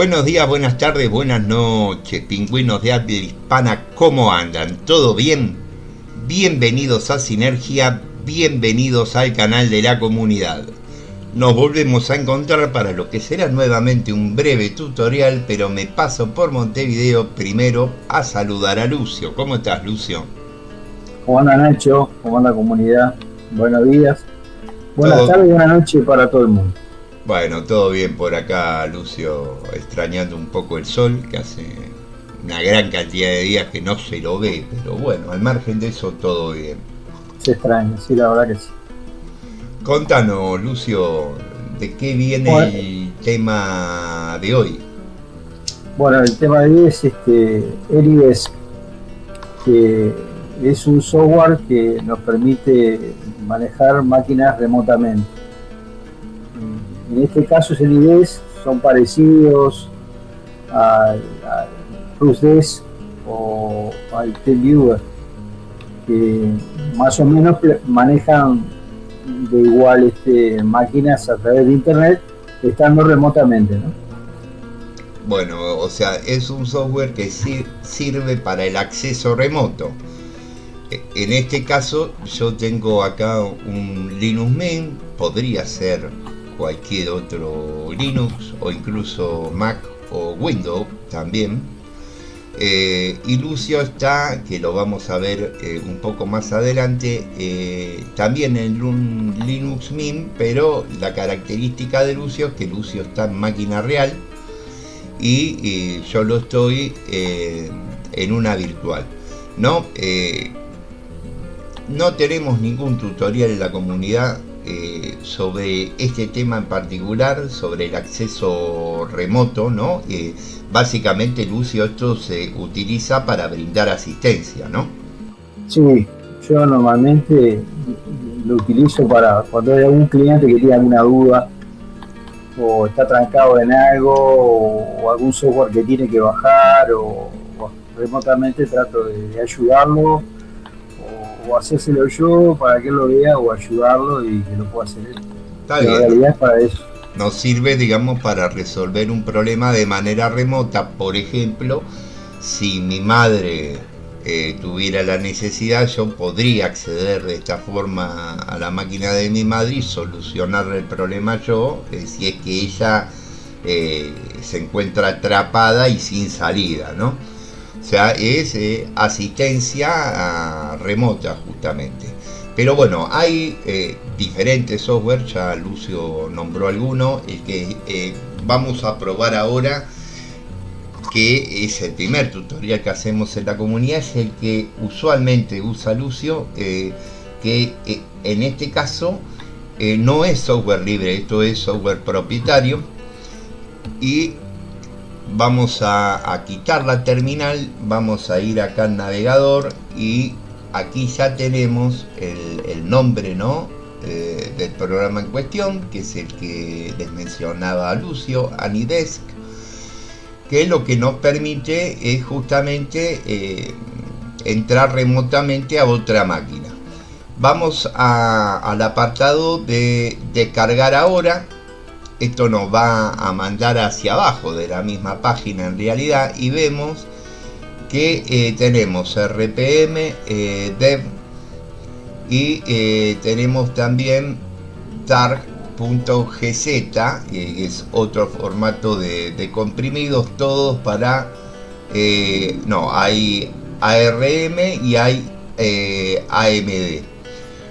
Buenos días, buenas tardes, buenas noches, pingüinos de habla hispana, ¿cómo andan? ¿Todo bien? Bienvenidos a Sinergia, bienvenidos al canal de la comunidad. Nos volvemos a encontrar para lo que será nuevamente un breve tutorial, pero me paso por Montevideo primero a saludar a Lucio. ¿Cómo estás, Lucio? ¿Cómo anda Nacho? ¿Cómo anda comunidad? Buenos días, buenas Todo, tardes y buenas noches para todo el mundo. bueno, todo bien por acá, Lucio, extrañando un poco el sol, que hace una gran cantidad de días que no se lo ve, pero bueno, al margen de eso, todo bien. Se extraña, sí, la verdad que sí. Contanos, Lucio, ¿de qué viene Bueno, el tema de hoy? el tema de hoy es Elidesk, que es un software que nos permite manejar máquinas remotamente. En este caso, Elidesk son parecidos al Plusdesk o al TeamViewer, que más o menos manejan de igual máquinas a través de internet, estando remotamente, ¿no? Bueno, o sea, es un software que sirve para el acceso remoto. En este caso, yo tengo acá un Linux Mint, podría ser cualquier otro Linux o incluso Mac o Windows también. Y Lucio está, que lo vamos a ver un poco más adelante, también en un Linux Mint, pero la característica de Lucio es que Lucio está en máquina real y yo lo estoy en una virtual. No, no tenemos ningún tutorial en la comunidad sobre este tema en particular, sobre el acceso remoto, ¿no? Básicamente, Lucio, esto se utiliza para brindar asistencia, ¿no? Sí, yo normalmente lo utilizo para cuando hay algún cliente que tiene alguna duda o está trancado en algo o algún software que tiene que bajar o remotamente trato de ayudarlo o hacérselo yo para que él lo vea o ayudarlo y que lo pueda hacer él. Está Pero en bien, realidad es para eso. nos sirve, digamos, para resolver un problema de manera remota. Por ejemplo, si mi madre tuviera la necesidad, yo podría acceder de esta forma a la máquina de mi madre y solucionarle el problema yo, si es que ella se encuentra atrapada y sin salida, ¿no? O sea, es asistencia remota justamente. Pero bueno, hay diferentes software, ya Lucio nombró alguno, el que vamos a probar ahora, que es el primer tutorial que hacemos en la comunidad, es el que usualmente usa Lucio, que en este caso no es software libre, esto es software propietario. Y vamos a quitar la terminal, vamos a ir acá al navegador y aquí ya tenemos el nombre, ¿no? Del programa en cuestión, que es el que les mencionaba Lucio, AnyDesk, que lo que nos permite es justamente entrar remotamente a otra máquina. Vamos al apartado de descargar ahora. Esto nos va a mandar hacia abajo de la misma página en realidad y vemos que tenemos RPM, dev y tenemos también targ.gz, que es otro formato de comprimidos, todos para no, hay ARM y hay AMD.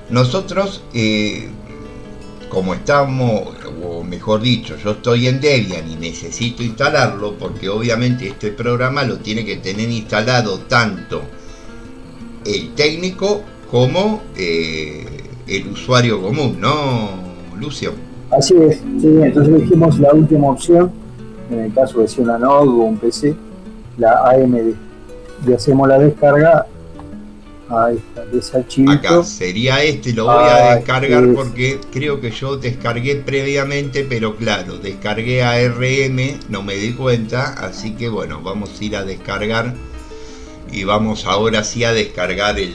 Nosotros como estamos, o mejor dicho, yo estoy en Debian y necesito instalarlo porque obviamente este programa lo tiene que tener instalado tanto el técnico como el usuario común, ¿no, Lucio? Así es, sí, entonces elegimos la última opción, en el caso de ser una Node o un PC, la AMD, y hacemos la descarga de ese archivito. Acá sería lo voy a descargar porque creo que yo descargué previamente, pero claro, descargué ARM, no me di cuenta, así que bueno, vamos a ir a descargar y vamos ahora sí a descargar el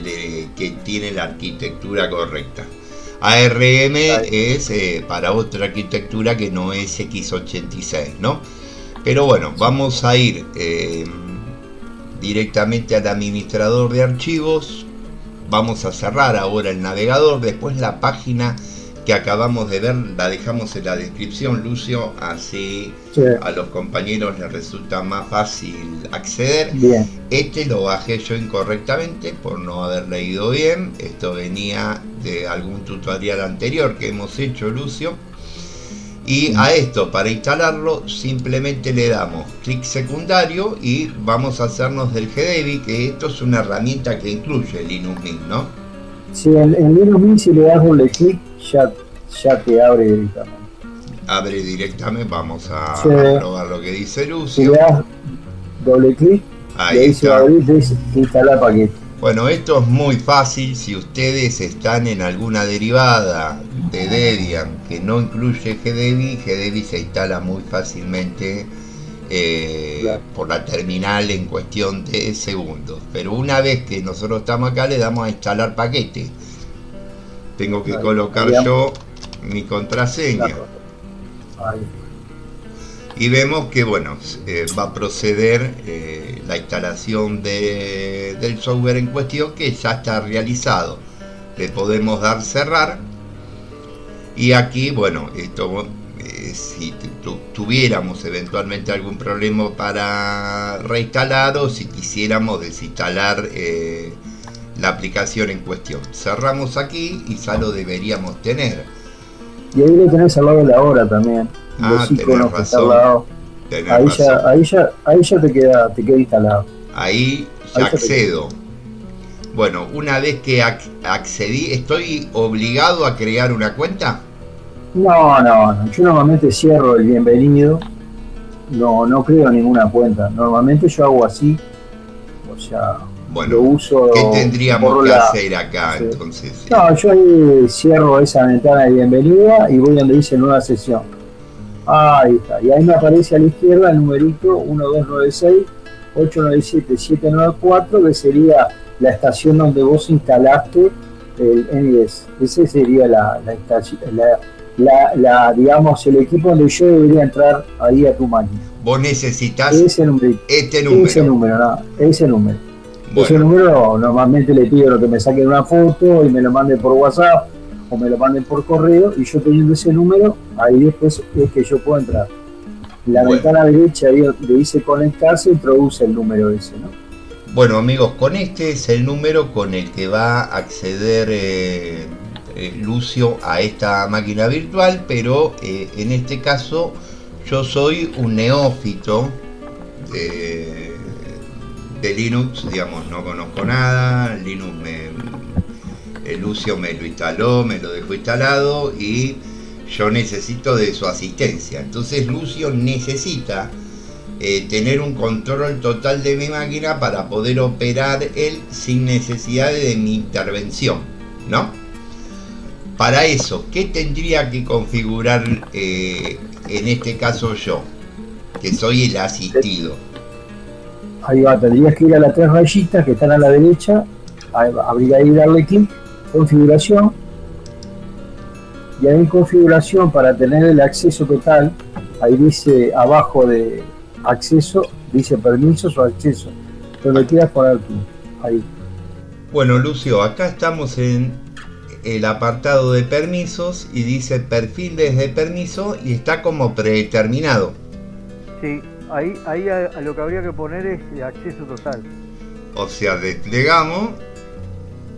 que tiene la arquitectura correcta. ARM es para otra arquitectura que no es x86, ¿no? Pero bueno, vamos a ir directamente al administrador de archivos. Vamos a cerrar ahora el navegador. Después la página que acabamos de ver la dejamos en la descripción, Lucio, así sí, a los compañeros les resulta más fácil acceder. Bien. Este lo bajé yo incorrectamente por no haber leído bien. Esto venía de algún tutorial anterior que hemos hecho, Lucio. Y a esto, para instalarlo, simplemente le damos clic secundario y vamos a hacernos del GDebi, que esto es una herramienta que incluye Linux Mint, ¿no? Sí, en Linux Mint si le das doble clic, ya te abre directamente. Abre directamente, vamos a probar lo que dice Lucio. Si le das doble clic, ahí está. Abrir, dice instalar paquete. Bueno, esto es muy fácil. Si ustedes están en alguna derivada de Debian que no incluye GDebi, GDebi se instala muy fácilmente claro, por la terminal en cuestión de segundos. Pero una vez que nosotros estamos acá, le damos a instalar paquete. Tengo que colocar yo mi contraseña. Y vemos que bueno, va a proceder la instalación del software en cuestión, que ya está realizado. Le podemos dar cerrar. Y aquí, bueno, esto si tuviéramos eventualmente algún problema para reinstalar, o si quisiéramos desinstalar la aplicación en cuestión, cerramos aquí y ya lo deberíamos tener. Y ahí lo tenés al lado de la hora también. Tenés razón. Ahí ya te queda instalado. Ahí ya accedo. Bueno, una vez que accedí, ¿estoy obligado a crear una cuenta? No. Yo normalmente cierro el bienvenido. No creo ninguna cuenta. Normalmente yo hago así. O sea, bueno, lo uso. ¿qué tendríamos que hacer acá entonces? No, yo ahí cierro esa ventana de bienvenida y voy donde dice nueva sesión. Ahí está. Y ahí me aparece a la izquierda el numerito 1296-897-794, que sería la estación donde vos instalaste el NIS. Ese sería la estación, digamos, el equipo donde yo debería entrar ahí a tu máquina. Vos necesitas ese número. Ese número. Bueno. Ese número normalmente le pido que me saquen una foto y me lo manden por WhatsApp o me lo manden por correo, y yo teniendo ese número, ahí después es que yo puedo entrar. La ventana derecha ahí donde dice conectarse, introduce el número ese, ¿no? Bueno, amigos, con este es el número con el que va a acceder Lucio a esta máquina virtual, pero en este caso yo soy un neófito de Linux, digamos, no conozco nada. Linux Lucio me lo instaló, me lo dejó instalado y yo necesito de su asistencia. Entonces Lucio necesita tener un control total de mi máquina para poder operar él sin necesidad de mi intervención, ¿no? Para eso, ¿qué tendría que configurar en este caso yo, que soy el asistido? Ahí va, tendrías que ir a las tres rayitas que están a la derecha, habría ahí darle clic, configuración, y ahí en configuración, para tener el acceso total, ahí dice abajo de acceso, dice permisos o acceso, donde quieras poner tú, ahí. Bueno, Lucio, acá estamos en el apartado de permisos y dice perfiles de permiso y está como predeterminado. Sí, ahí a lo que habría que poner es acceso total. O sea, desplegamos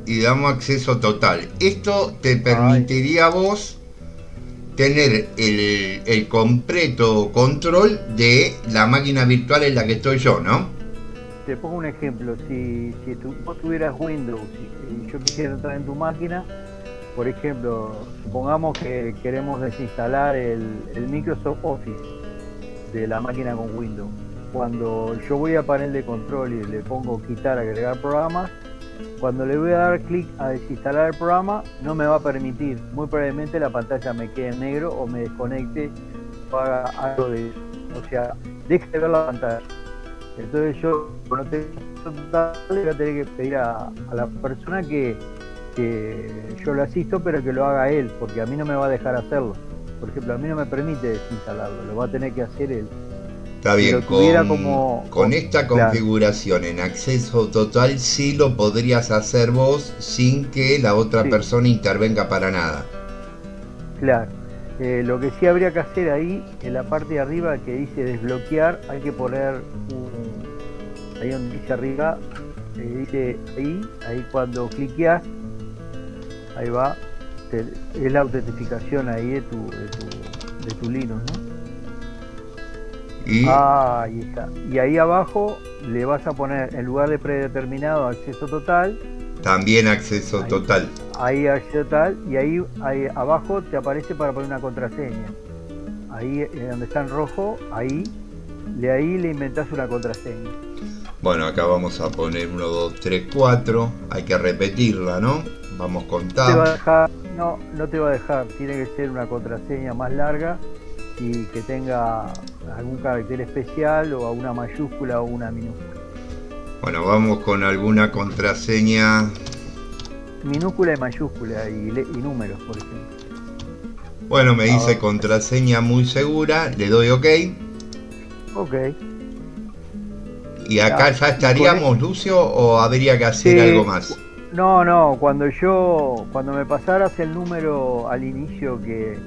y damos acceso total. Esto te permitiría a vos tener el completo control de la máquina virtual en la que estoy yo, ¿no? Te pongo un ejemplo. Si vos tuvieras Windows y yo quisiera entrar en tu máquina, por ejemplo, supongamos que queremos desinstalar el Microsoft Office de la máquina con Windows. Cuando yo voy a panel de control y le pongo quitar, agregar programas, cuando le voy a dar clic a desinstalar el programa, no me va a permitir. Muy probablemente la pantalla me quede en negro o me desconecte o haga algo de eso. O sea, deje de ver la pantalla. Entonces yo no tengo, voy a tener que pedir a la persona que yo lo asisto, pero que lo haga él, porque a mí no me va a dejar hacerlo. Por ejemplo, a mí no me permite desinstalarlo, lo va a tener que hacer él. Está bien, lo tuviera como... con esta claro, configuración en acceso total sí lo podrías hacer vos sin que la otra sí, persona intervenga para nada. claro. Lo que sí habría que hacer ahí, en la parte de arriba que dice desbloquear, hay que poner ahí donde dice arriba, dice ahí cuando cliqueas, ahí va, es la autentificación ahí de tu Linux, ¿no? Y Ah, ahí está. Y ahí abajo le vas a poner, en lugar de predeterminado, acceso total. también acceso Ahí, total. ahí acceso total. Y ahí abajo te aparece para poner una contraseña. Ahí donde está en rojo, ahí le inventás una contraseña. Bueno, acá vamos a poner 1, 2, 3, 4. Hay que repetirla, ¿no? Vamos con Te va a tab. dejar, no te va a dejar. Tiene que ser una contraseña más larga y que tenga algún carácter especial o una mayúscula o una minúscula. Bueno, vamos con alguna contraseña. Minúscula y mayúscula y números, por ejemplo. Bueno, me dice Ahora, contraseña muy segura. Le doy OK. ok. ¿Y acá ya estaríamos, Lucio, o habría que hacer algo más? No, cuando me pasaras el número al inicio que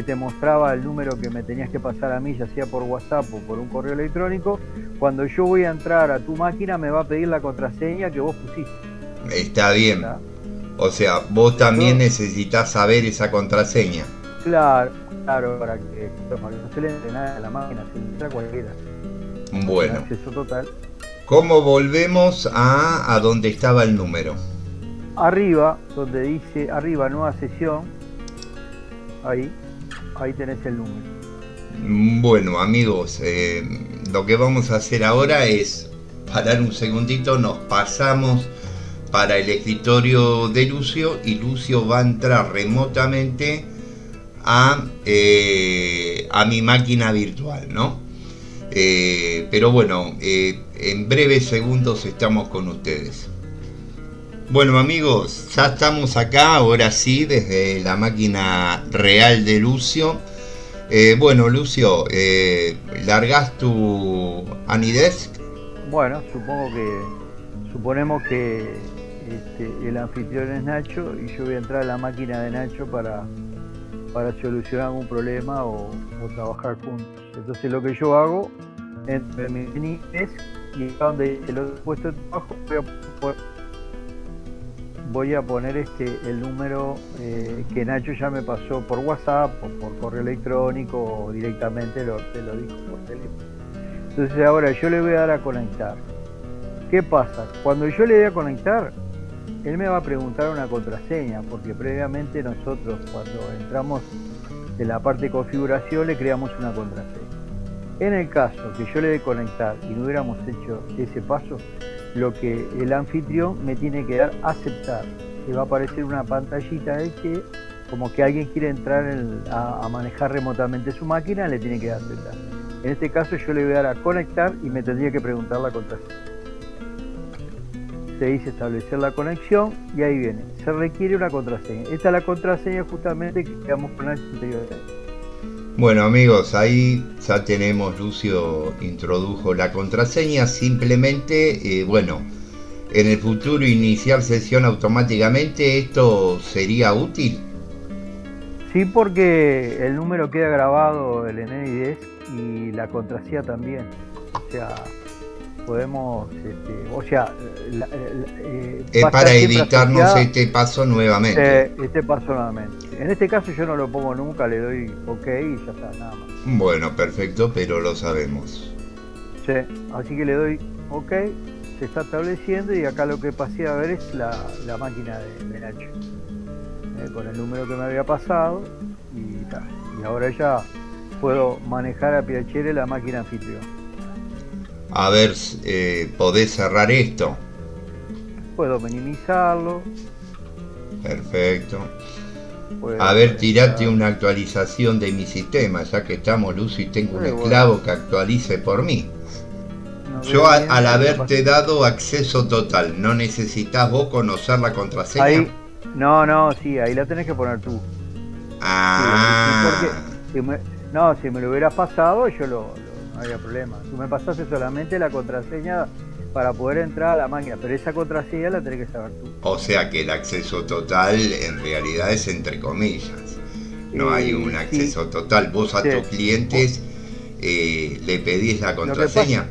te mostraba el número que me tenías que pasar a mí, ya sea por WhatsApp o por un correo electrónico, cuando yo voy a entrar a tu máquina me va a pedir la contraseña que vos pusiste. Está bien. ¿Está? O sea, vos también necesitas saber esa contraseña. Claro, para que no se le entre nada a la máquina, se le entra cualquiera. Bueno, Acceso total. ¿cómo volvemos a donde estaba el número? Arriba, donde dice, arriba, nueva sesión, ahí tenés el número. Bueno, amigos, lo que vamos a hacer ahora es parar un segundito, nos pasamos para el escritorio de Lucio y Lucio va a entrar remotamente a mi máquina virtual, ¿no? Pero bueno, en breves segundos estamos con ustedes. Bueno, amigos, ya estamos acá, ahora sí, desde la máquina real de Lucio. Bueno, Lucio, ¿largás tu AnyDesk? Bueno, suponemos que el anfitrión es Nacho y yo voy a entrar a la máquina de Nacho para solucionar algún problema o trabajar juntos. Entonces lo que yo hago, entro en mi AnyDesk y acá donde lo he puesto de trabajo voy a poner el número que Nacho ya me pasó por WhatsApp o por correo electrónico o directamente te lo dijo por teléfono. Entonces ahora yo le voy a dar a conectar. ¿Qué pasa? Cuando yo le dé a conectar, él me va a preguntar una contraseña, porque previamente nosotros cuando entramos en la parte de configuración le creamos una contraseña. En el caso que yo le dé conectar y no hubiéramos hecho ese paso, lo que el anfitrión me tiene que dar aceptar, que va a aparecer una pantallita de que como que alguien quiere entrar a manejar remotamente su máquina, le tiene que dar aceptar. En este caso yo le voy a dar a conectar y me tendría que preguntar la contraseña. Se dice establecer la conexión y ahí viene, se requiere una contraseña. Esta es la contraseña justamente que quedamos con el anterior. Bueno, amigos, ahí ya tenemos, Lucio introdujo la contraseña, simplemente, bueno, en el futuro iniciar sesión automáticamente, ¿esto sería útil? Sí, porque el número queda grabado en el AnyDesk y la contraseña también. O sea, podemos, Es para evitarnos este paso nuevamente. Este paso nuevamente. En este caso yo no lo pongo nunca, le doy OK y ya está, nada más. Bueno, perfecto, pero lo sabemos. Sí, así que le doy OK, se está estableciendo y acá lo que pasé a ver es la máquina de Nacho. Con el número que me había pasado y ahora ya puedo manejar a Piacere la máquina anfitrión. A ver, ¿podés cerrar esto? Puedo minimizarlo. Perfecto. A ver, tirate una actualización de mi sistema, ya que estamos, Lucio, y tengo un esclavo que actualice por mí. Yo al haberte dado acceso total, ¿no necesitas vos conocer la contraseña? Ahí, sí, ahí la tenés que poner tú. Ah. Sí, porque si me lo hubieras pasado, yo no no había problema. Tú me pasaste solamente la contraseña para poder entrar a la máquina, pero esa contraseña la tenés que saber tú. O sea que el acceso total en realidad es entre comillas. No hay un acceso sí, total. Vos a sí. tus clientes le pedís la contraseña.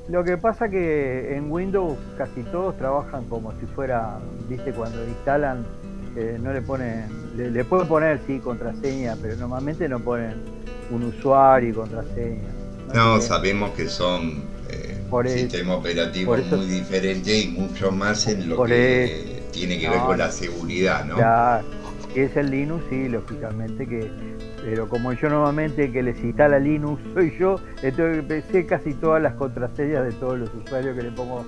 Lo que pasa que en Windows casi todos trabajan como si fuera, viste, cuando instalan, no le ponen, le pueden poner sí contraseña, pero normalmente no ponen un usuario y contraseña. No, sabemos que son sistemas operativos muy diferentes y mucho más en lo que tiene que ver con la seguridad, ¿no? Claro, que es el Linux, sí, lógicamente pero como yo normalmente que les instala Linux soy yo, entonces sé casi todas las contraseñas de todos los usuarios que le pongo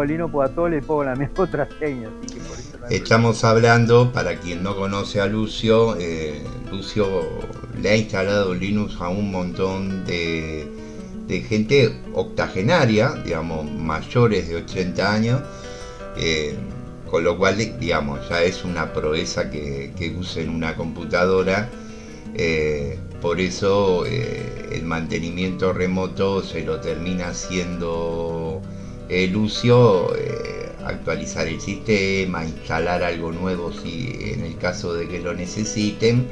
Linux, pues a todos les pongo la misma contraseña, así que por eso no hay Estamos hablando, para quien no conoce a Lucio, Lucio le ha instalado Linux a un montón de gente octogenaria, digamos, mayores de 80 años, con lo cual, digamos, ya es una proeza que usen una computadora. Por eso el mantenimiento remoto se lo termina haciendo Lucio, actualizar el sistema, instalar algo nuevo si en el caso de que lo necesiten,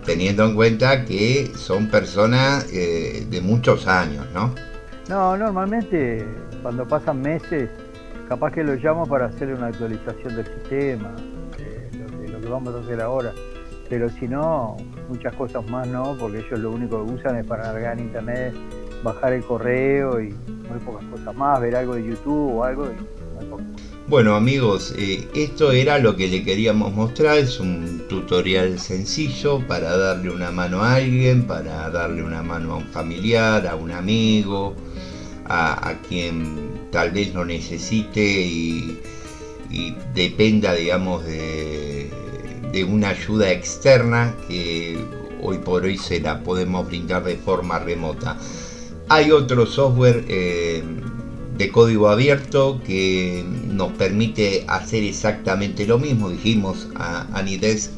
teniendo en cuenta que son personas de muchos años, ¿no? No, normalmente cuando pasan meses, capaz que los llamo para hacerle una actualización del sistema, lo que vamos a hacer ahora. Pero si no, muchas cosas más no, porque ellos lo único que usan es para navegar en internet, bajar el correo y muy pocas cosas más, ver algo de YouTube o algo. Y muy poco. Bueno amigos, esto era lo que le queríamos mostrar, es un tutorial sencillo para darle una mano a alguien, para darle una mano a un familiar, a un amigo, a quien tal vez lo necesite y dependa, digamos, de una ayuda externa que hoy por hoy se la podemos brindar de forma remota. Hay otro software de código abierto que nos permite hacer exactamente lo mismo. Dijimos, AnyDesk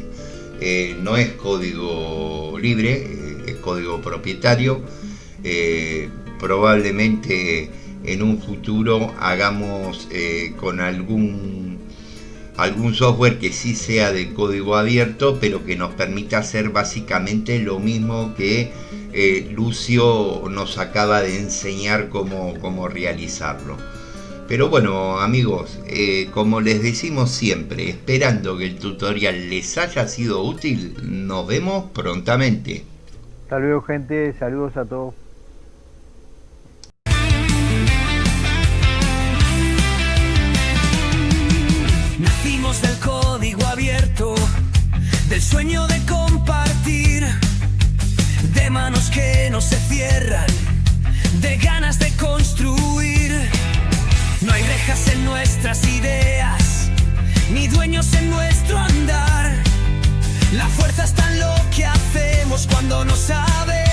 no es código libre, es código propietario. Probablemente en un futuro hagamos con algún software que sí sea de código abierto, pero que nos permita hacer básicamente lo mismo que Lucio nos acaba de enseñar cómo realizarlo. Pero bueno amigos, como les decimos siempre, esperando que el tutorial les haya sido útil, nos vemos prontamente. Hasta luego gente, saludos a todos. Nacimos del código abierto, del sueño de compartir, de manos que no se cierran, de ganas de construir. No hay rejas en nuestras ideas, ni dueños en nuestro andar. La fuerza está en lo que hacemos cuando no sabemos.